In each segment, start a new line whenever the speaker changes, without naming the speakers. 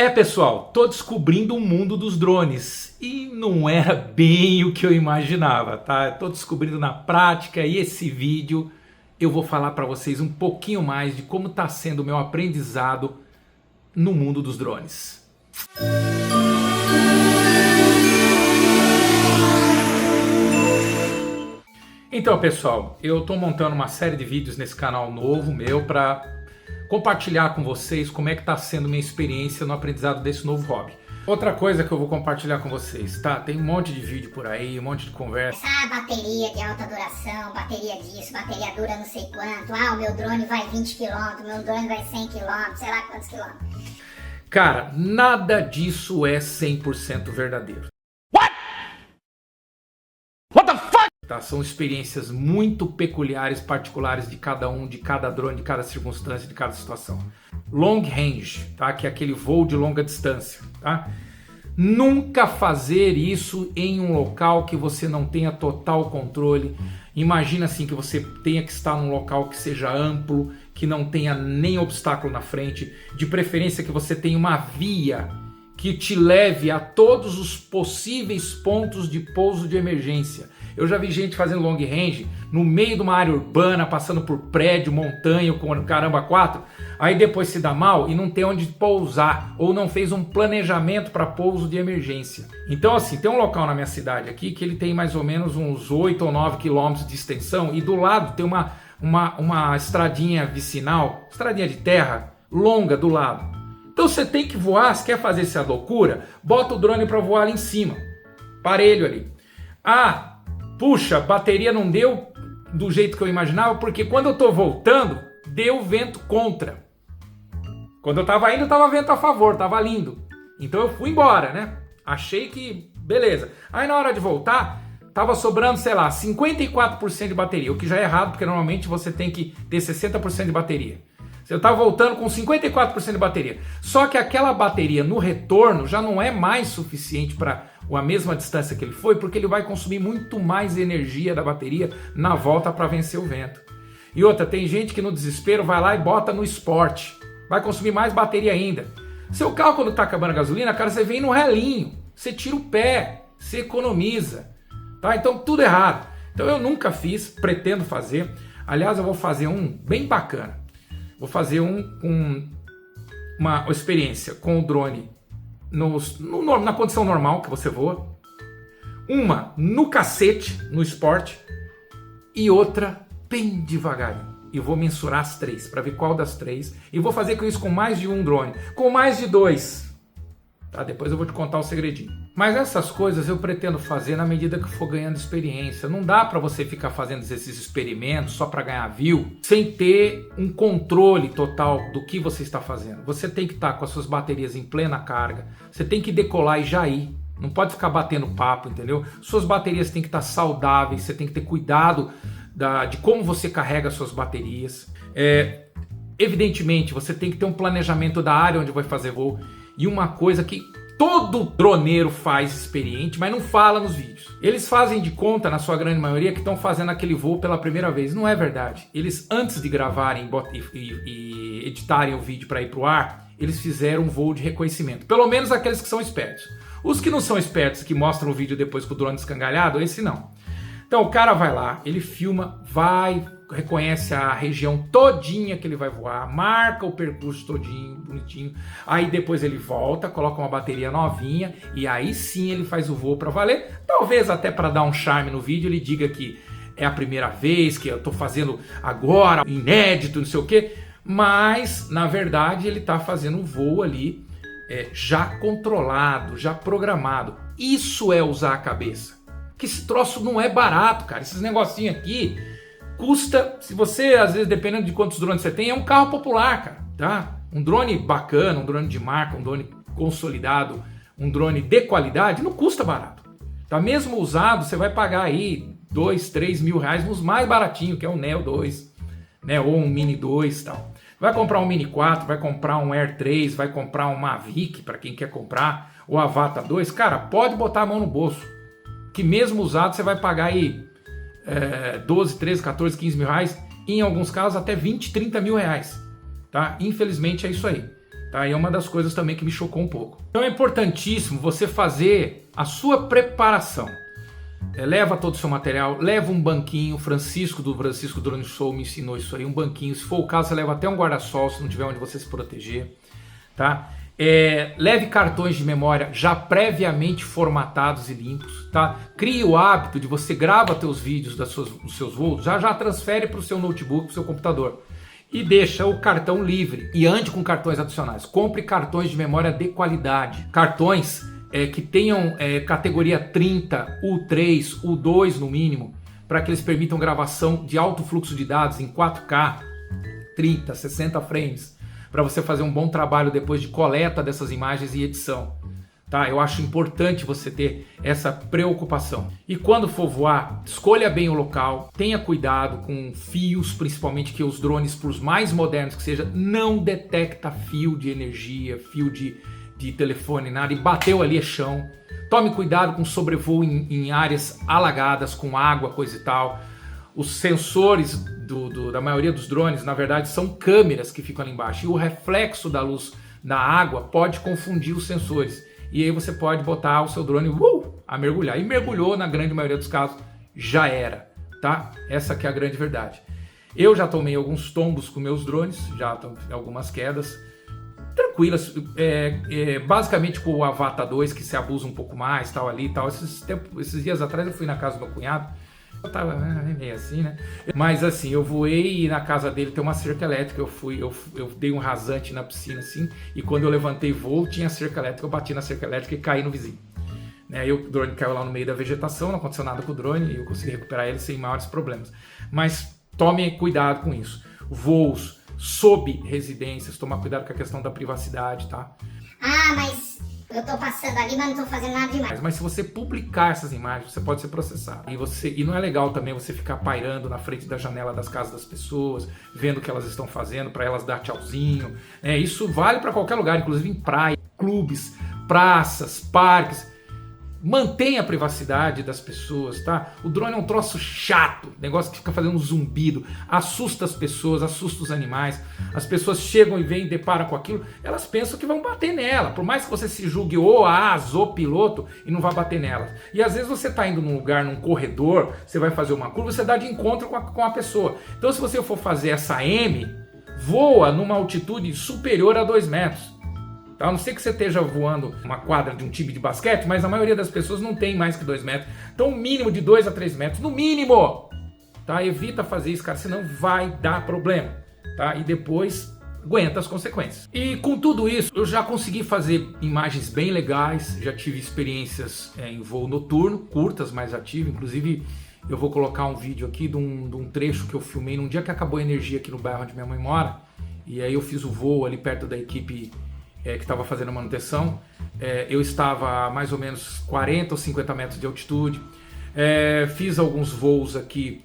Pessoal, tô descobrindo o mundo dos drones e não era bem o que eu imaginava, tá? Tô descobrindo na prática e esse vídeo eu vou falar para vocês um pouquinho mais de como tá sendo o meu aprendizado no mundo dos drones. Então, pessoal, eu tô montando uma série de vídeos nesse canal novo meu para compartilhar com vocês como é que está sendo minha experiência no aprendizado desse novo hobby. Outra coisa que eu vou compartilhar com vocês, tá? Tem um monte de vídeo por aí, um monte de conversa.
Bateria de alta duração, bateria disso, bateria dura não sei quanto. O meu drone vai 20 km, meu drone vai 100 km, sei lá quantos quilômetros.
Cara, nada disso é 100% verdadeiro. Tá? São experiências muito peculiares, particulares de cada um, de cada drone, de cada circunstância, de cada situação. Long range, tá? Que é aquele voo de longa distância, tá? Nunca fazer isso em um local que você não tenha total controle. Imagina assim que você tenha que estar num local que seja amplo, que não tenha nem obstáculo na frente, de preferência que você tenha uma via que te leve a todos os possíveis pontos de pouso de emergência. Eu já vi gente fazendo long range no meio de uma área urbana, passando por prédio, montanha, com caramba 4, aí depois se dá mal e não tem onde pousar, ou não fez um planejamento para pouso de emergência. Então assim, tem um local na minha cidade aqui que ele tem mais ou menos uns 8 ou 9 quilômetros de extensão e do lado tem uma estradinha vicinal, estradinha de terra, longa do lado. Então você tem que voar, se quer fazer essa loucura, bota o drone para voar ali em cima, parelho ali. Puxa, bateria não deu do jeito que eu imaginava, porque quando eu tô voltando, deu vento contra. Quando eu tava indo, tava vento a favor, tava lindo. Então eu fui embora, né? Achei que beleza. Aí na hora de voltar, tava sobrando, sei lá, 54% de bateria, o que já é errado, porque normalmente você tem que ter 60% de bateria. Eu tava voltando com 54% de bateria. Só que aquela bateria no retorno já não é mais suficiente para a mesma distância que ele foi, porque ele vai consumir muito mais energia da bateria na volta para vencer o vento. E outra, tem gente que no desespero vai lá e bota no esporte. Vai consumir mais bateria ainda. Seu carro, quando tá acabando a gasolina, cara, você vem no relinho. Você tira o pé, você economiza. Tá? Então tudo errado. Então eu nunca fiz, pretendo fazer. Aliás, eu vou fazer um bem bacana. Vou fazer uma experiência com o drone na condição normal que você voa. Uma no cacete, no esporte. E outra bem devagarinho. E vou mensurar as três, para ver qual das três. E vou fazer com isso com mais de um drone. Com mais de dois. Tá? Depois eu vou te contar o segredinho. Mas essas coisas eu pretendo fazer na medida que for ganhando experiência. Não dá para você ficar fazendo esses experimentos só para ganhar view, sem ter um controle total do que você está fazendo. Você tem que estar com as suas baterias em plena carga. Você tem que decolar e já ir. Não pode ficar batendo papo, entendeu? Suas baterias têm que estar saudáveis. Você tem que ter cuidado de como você carrega as suas baterias. Evidentemente, você tem que ter um planejamento da área onde vai fazer voo. E uma coisa que todo droneiro faz experiente, mas não fala nos vídeos. Eles fazem de conta, na sua grande maioria, que estão fazendo aquele voo pela primeira vez. Não é verdade. Eles, antes de gravarem e editarem o vídeo para ir para o ar, eles fizeram um voo de reconhecimento. Pelo menos aqueles que são espertos. Os que não são espertos, que mostram o vídeo depois com o drone escangalhado, esse não. Então o cara vai lá, ele filma, reconhece a região todinha que ele vai voar, marca o percurso todinho, bonitinho, aí depois ele volta, coloca uma bateria novinha e aí sim ele faz o voo para valer, talvez até para dar um charme no vídeo ele diga que é a primeira vez que eu tô fazendo agora, inédito, não sei o que, mas na verdade ele tá fazendo o voo ali já controlado, já programado. Isso é usar a cabeça. Que esse troço não é barato, cara, esses negocinhos aqui custa, se você, às vezes, dependendo de quantos drones você tem, é um carro popular, cara, tá? Um drone bacana, um drone de marca, um drone consolidado, um drone de qualidade, não custa barato. Tá? Mesmo usado, você vai pagar aí 2, 3 mil reais nos mais baratinhos, que é o Neo 2, né? Ou um Mini 2 e tal. Vai comprar um Mini 4, vai comprar um Air 3, vai comprar um Mavic, para quem quer comprar, ou a Avata 2, cara, pode botar a mão no bolso, que mesmo usado você vai pagar aí 12, 13, 14, 15 mil reais, em alguns casos até 20, 30 mil reais, tá? Infelizmente é isso aí. Tá? E é uma das coisas também que me chocou um pouco. Então é importantíssimo você fazer a sua preparação. Leva todo o seu material, leva um banquinho. Francisco do Francisco Drone Show me ensinou isso aí, um banquinho. Se for o caso, você leva até um guarda-sol, se não tiver onde você se proteger. Tá? Leve cartões de memória já previamente formatados e limpos. Tá? Crie o hábito de você grava teus vídeos dos seus voos, já transfere para o seu notebook, para o seu computador. E deixa o cartão livre. E ande com cartões adicionais. Compre cartões de memória de qualidade. Cartões que tenham categoria 30, U3, U2 no mínimo, para que eles permitam gravação de alto fluxo de dados em 4K, 30, 60 frames, para você fazer um bom trabalho depois de coleta dessas imagens e edição. Tá? Eu acho importante você ter essa preocupação. E quando for voar, escolha bem o local, tenha cuidado com fios, principalmente que os drones, por os mais modernos que seja, não detecta fio de energia, fio de telefone, nada, e bateu ali é chão. Tome cuidado com sobrevoo em áreas alagadas, com água, coisa e tal. Os sensores da maioria dos drones, na verdade, são câmeras que ficam ali embaixo. E o reflexo da luz da água pode confundir os sensores. E aí você pode botar o seu drone a mergulhar. E mergulhou, na grande maioria dos casos, já era. Tá? Essa que é a grande verdade. Eu já tomei alguns tombos com meus drones, já algumas quedas. Tranquilas, basicamente com o Avata 2, que se abusa um pouco mais, tal ali, tal. Esses dias atrás eu fui na casa do meu cunhado. Eu tava meio assim, né? Mas assim, eu voei e na casa dele tem uma cerca elétrica. Eu dei um rasante na piscina assim, e quando eu levantei voo, tinha cerca elétrica. Eu bati na cerca elétrica e caí no vizinho. Aí o drone caiu lá no meio da vegetação, não aconteceu nada com o drone e eu consegui recuperar ele sem maiores problemas. Mas tome cuidado com isso. Voos sob residências, tomar cuidado com a questão da privacidade, tá?
Ah, mas eu tô passando ali, mas não tô fazendo nada demais.
Mas se você publicar essas imagens, você pode ser processado. E não é legal também você ficar pairando na frente da janela das casas das pessoas, vendo o que elas estão fazendo, para elas dar tchauzinho. Isso vale para qualquer lugar, inclusive em praia, clubes, praças, parques. Mantenha a privacidade das pessoas, tá? O drone é um troço chato, negócio que fica fazendo um zumbido, assusta as pessoas, assusta os animais. As pessoas chegam e vêm e deparam com aquilo, elas pensam que vão bater nela, por mais que você se julgue ou asa ou piloto e não vá bater nela. E às vezes você está indo num lugar, num corredor, você vai fazer uma curva, você dá de encontro com a pessoa. Então se você for fazer essa M, voa numa altitude superior a 2 metros. A não ser que você esteja voando uma quadra de um time de basquete, mas a maioria das pessoas não tem mais que 2 metros. Então, um mínimo de 2 a 3 metros, no mínimo! Tá? Evita fazer isso, cara, senão vai dar problema. Tá? E depois aguenta as consequências. E com tudo isso, eu já consegui fazer imagens bem legais, já tive experiências em voo noturno, curtas, mas já tive. Inclusive, eu vou colocar um vídeo aqui de um trecho que eu filmei num dia que acabou a energia aqui no bairro onde minha mãe mora. E aí eu fiz o voo ali perto da equipe que estava fazendo a manutenção. Eu estava a mais ou menos 40 ou 50 metros de altitude. Fiz alguns voos aqui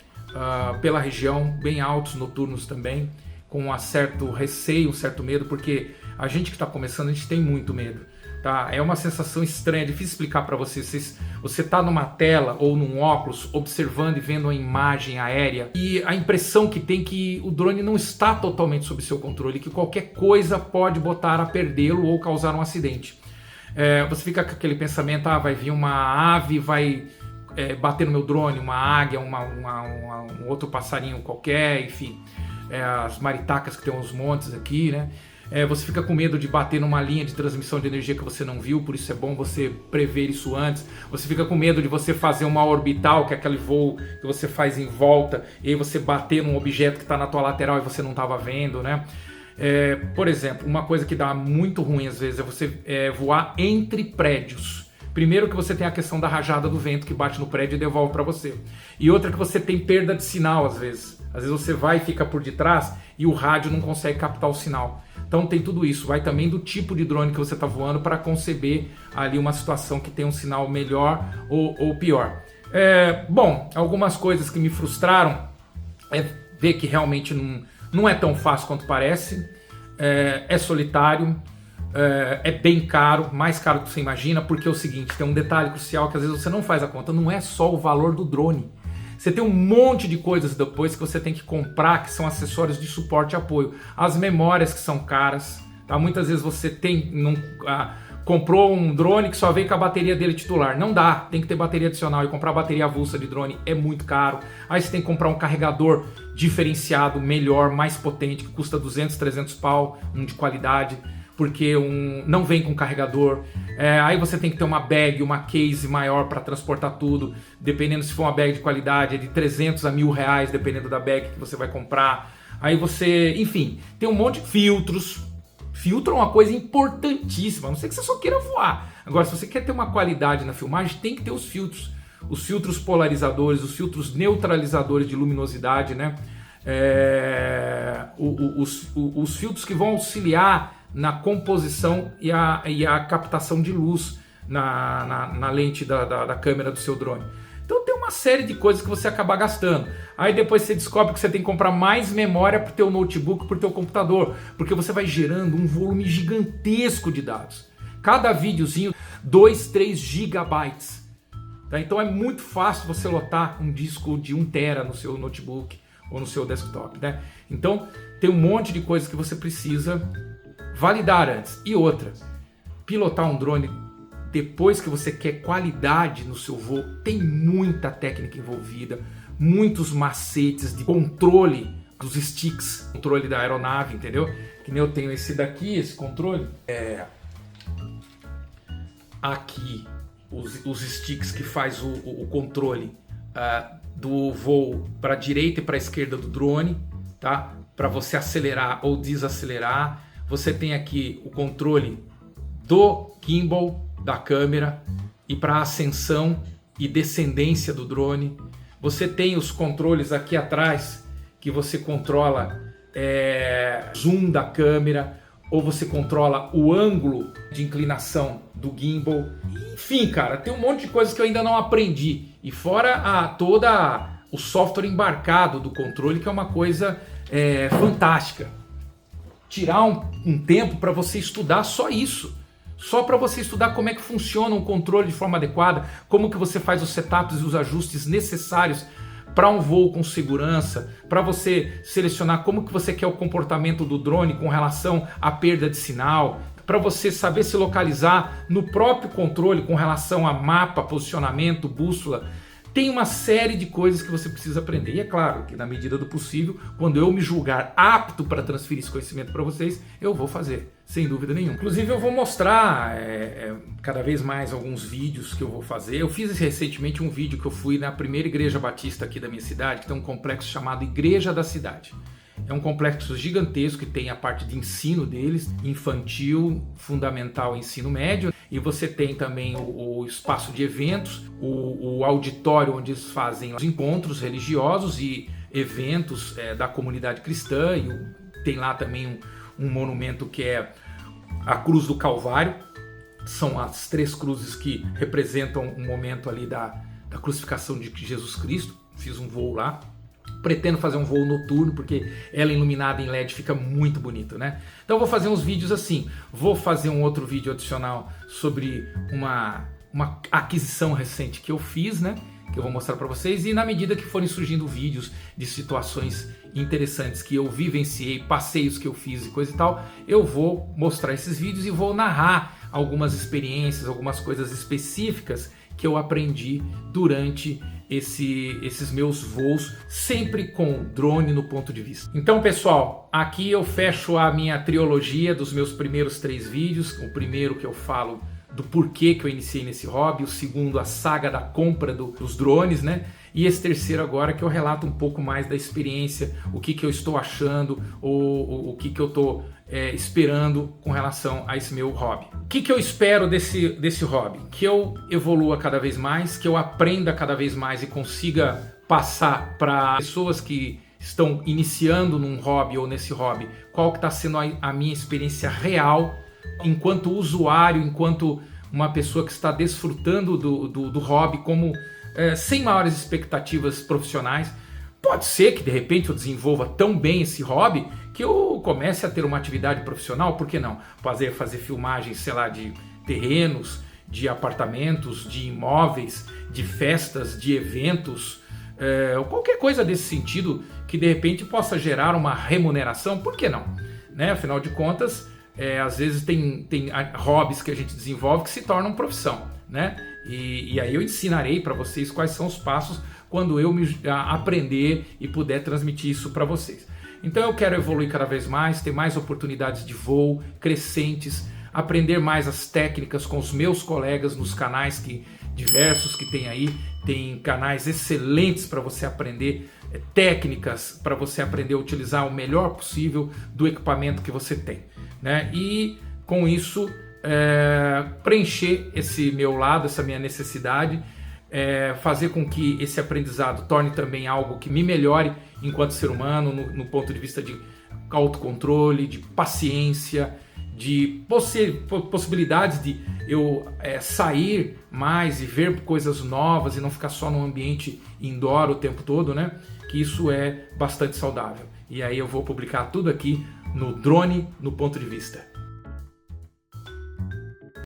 pela região, bem altos, noturnos também, com um certo receio, um certo medo, porque a gente que está começando, a gente tem muito medo. Tá? É uma sensação estranha, é difícil explicar para vocês. Você está numa tela ou num óculos observando e vendo uma imagem aérea e a impressão que tem que o drone não está totalmente sob seu controle, que qualquer coisa pode botar a perdê-lo ou causar um acidente. Você fica com aquele pensamento, vai vir uma ave, vai bater no meu drone, uma águia, um outro passarinho qualquer, enfim. As maritacas que tem uns montes aqui, né? Você fica com medo de bater numa linha de transmissão de energia que você não viu, por isso é bom você prever isso antes. Você fica com medo de você fazer uma orbital, que é aquele voo que você faz em volta, e aí você bater num objeto que está na tua lateral e você não estava vendo, né? Por exemplo, uma coisa que dá muito ruim às vezes é você voar entre prédios. Primeiro que você tem a questão da rajada do vento que bate no prédio e devolve para você. E outra que você tem perda de sinal às vezes. Às vezes você vai e fica por detrás e o rádio não consegue captar o sinal. Então tem tudo isso, vai também do tipo de drone que você está voando para conceber ali uma situação que tem um sinal melhor ou pior. Bom, algumas coisas que me frustraram é ver que realmente não é tão fácil quanto parece, é solitário, é bem caro, mais caro do que você imagina, porque é o seguinte, tem um detalhe crucial que às vezes você não faz a conta, não é só o valor do drone. Você tem um monte de coisas depois que você tem que comprar, que são acessórios de suporte e apoio. As memórias que são caras, Tá? Muitas vezes você comprou um drone que só vem com a bateria dele titular. Não dá, tem que ter bateria adicional, e comprar bateria avulsa de drone é muito caro. Aí você tem que comprar um carregador diferenciado, melhor, mais potente, que custa 200, 300 pau, um de qualidade, porque não vem com carregador. Aí você tem que ter uma bag, uma case maior para transportar tudo, dependendo se for uma bag de qualidade, é de 300 a R$1.000, dependendo da bag que você vai comprar. Aí você, enfim, tem um monte de filtros. Filtro é uma coisa importantíssima, a não ser que você só queira voar. Agora, se você quer ter uma qualidade na filmagem, tem que ter os filtros. Os filtros polarizadores, os filtros neutralizadores de luminosidade, né? Os filtros que vão auxiliar na composição e a captação de luz na lente da câmera do seu drone. Então tem uma série de coisas que você acaba gastando. Aí depois você descobre que você tem que comprar mais memória para o teu notebook, para o teu computador, porque você vai gerando um volume gigantesco de dados. Cada videozinho, 2, 3 gigabytes. Tá? Então é muito fácil você lotar um disco de 1 tera no seu notebook ou no seu desktop. Né? Então tem um monte de coisas que você precisa validar antes. E outra, pilotar um drone depois que você quer qualidade no seu voo, tem muita técnica envolvida, muitos macetes de controle dos sticks, controle da aeronave, entendeu? Que nem eu tenho esse daqui, esse controle. Aqui, os sticks que faz o controle do voo para a direita e para a esquerda do drone, tá? Para você acelerar ou desacelerar. Você tem aqui o controle do gimbal, da câmera, e para ascensão e descendência do drone. Você tem os controles aqui atrás que você controla zoom da câmera, ou você controla o ângulo de inclinação do gimbal. Enfim, cara, tem um monte de coisas que eu ainda não aprendi. E fora todo o software embarcado do controle, que é uma coisa fantástica. Tirar um tempo para você estudar só isso. Só para você estudar como é que funciona um controle de forma adequada, como que você faz os setups e os ajustes necessários para um voo com segurança, para você selecionar como que você quer o comportamento do drone com relação à perda de sinal, para você saber se localizar no próprio controle com relação a mapa, posicionamento, bússola. Tem uma série de coisas que você precisa aprender. E é claro que na medida do possível, quando eu me julgar apto para transferir esse conhecimento para vocês, eu vou fazer, sem dúvida nenhuma. Inclusive eu vou mostrar cada vez mais alguns vídeos que eu vou fazer. Eu fiz recentemente um vídeo que eu fui na primeira igreja batista aqui da minha cidade, que tem um complexo chamado Igreja da Cidade. É um complexo gigantesco que tem a parte de ensino deles, infantil, fundamental e ensino médio. E você tem também o espaço de eventos, o auditório onde eles fazem os encontros religiosos e eventos da comunidade cristã. E tem lá também um monumento que é a Cruz do Calvário. São as 3 cruzes que representam um momento ali da crucificação de Jesus Cristo. Fiz um voo lá. Pretendo fazer um voo noturno, porque ela iluminada em LED fica muito bonito, né? Então eu vou fazer uns vídeos assim. Vou fazer um outro vídeo adicional sobre uma aquisição recente que eu fiz, né? Que eu vou mostrar para vocês. E na medida que forem surgindo vídeos de situações interessantes que eu vivenciei, passeios que eu fiz e coisa e tal, eu vou mostrar esses vídeos e vou narrar algumas experiências, algumas coisas específicas que eu aprendi durante esses meus voos, sempre com drone no ponto de vista. Então, pessoal, aqui eu fecho a minha trilogia dos meus primeiros 3 vídeos. O primeiro que eu falo do porquê que eu iniciei nesse hobby, o segundo a saga da compra dos drones, né? E esse terceiro agora que eu relato um pouco mais da experiência, o que eu estou achando, ou o que eu estou esperando com relação a esse meu hobby. O que eu espero desse hobby? Que eu evolua cada vez mais, que eu aprenda cada vez mais e consiga passar para pessoas que estão iniciando num hobby ou nesse hobby, qual que está sendo a minha experiência real enquanto usuário, enquanto uma pessoa que está desfrutando do hobby, como sem maiores expectativas profissionais. Pode ser que de repente eu desenvolva tão bem esse hobby que eu comece a ter uma atividade profissional, por que não? Fazer filmagens, sei lá, de terrenos, de apartamentos, de imóveis, de festas, de eventos, ou qualquer coisa desse sentido que de repente possa gerar uma remuneração, por que não? Né? Afinal de contas, às vezes tem hobbies que a gente desenvolve que se tornam profissão, né? E aí eu ensinarei para vocês quais são os passos quando eu aprender e puder transmitir isso para vocês. Então eu quero evoluir cada vez mais, ter mais oportunidades de voo crescentes, aprender mais as técnicas com os meus colegas nos canais diversos que tem aí. Tem canais excelentes para você aprender técnicas, para você aprender a utilizar o melhor possível do equipamento que você tem, né? E com isso preencher esse meu lado, essa minha necessidade, fazer com que esse aprendizado torne também algo que me melhore enquanto ser humano, no ponto de vista de autocontrole, de paciência, de possibilidades de eu sair mais e ver coisas novas e não ficar só num ambiente indoor o tempo todo, né? Que isso é bastante saudável. E aí eu vou publicar tudo aqui no Drone no Ponto de Vista.